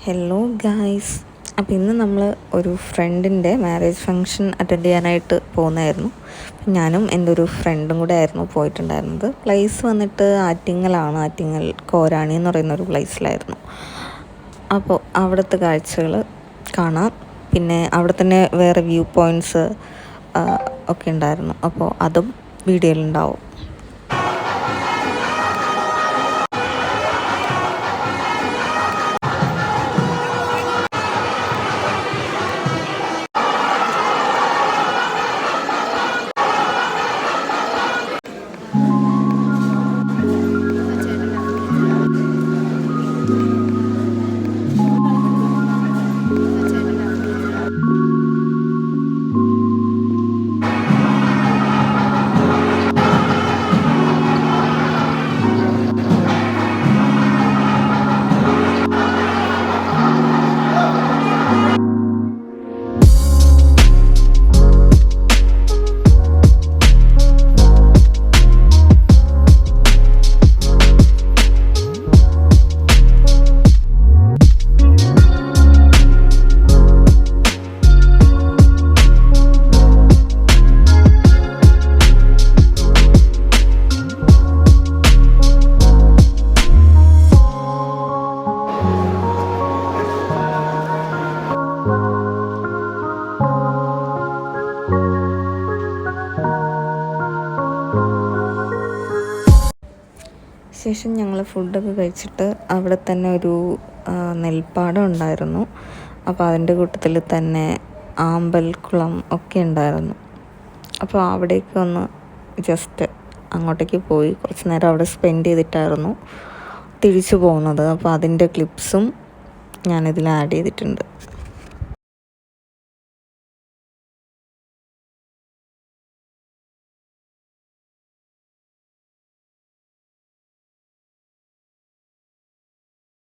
Hello guys. അപ്പോൾ ഇന്ന് നമ്മൾ ഒരു ഫ്രണ്ടിൻ്റെ മാരേജ് ഫങ്ഷൻ അറ്റൻഡ് ചെയ്യാനായിട്ട് പോകുന്നതായിരുന്നു. ഞാനും എൻ്റെ ഒരു ഫ്രണ്ടും കൂടെ ആയിരുന്നു പോയിട്ടുണ്ടായിരുന്നത്. പ്ലേസ് വന്നിട്ട് ആറ്റിങ്ങലാണ്. ആറ്റിങ്ങൽ കോരാണി എന്ന് പറയുന്ന ഒരു പ്ലേസിലായിരുന്നു. അപ്പോൾ അവിടുത്തെ കാഴ്ചകൾ കാണാം. പിന്നെ അവിടെ തന്നെ വേറെ വ്യൂ പോയിൻറ്റ്സ് ഒക്കെ ഉണ്ടായിരുന്നു. അപ്പോൾ അതും വീഡിയോയിലുണ്ടാവും. ശേഷം ഞങ്ങൾ ഫുഡൊക്കെ കഴിച്ചിട്ട് അവിടെ തന്നെ ഒരു നെൽപ്പാടം ഉണ്ടായിരുന്നു. അപ്പോൾ അതിൻ്റെ കൂട്ടത്തിൽ തന്നെ ആമ്പൽക്കുളം ഒക്കെ ഉണ്ടായിരുന്നു. അപ്പോൾ അവിടേക്ക് ഒന്ന് ജസ്റ്റ് അങ്ങോട്ടേക്ക് പോയി കുറച്ച് നേരം അവിടെ സ്പെൻഡ് ചെയ്തിട്ടായിരുന്നു തിരിച്ചു പോകുന്നത്. അപ്പോൾ അതിൻ്റെ ക്ലിപ്സും ഞാനിതിൽ ആഡ് ചെയ്തിട്ടുണ്ട്.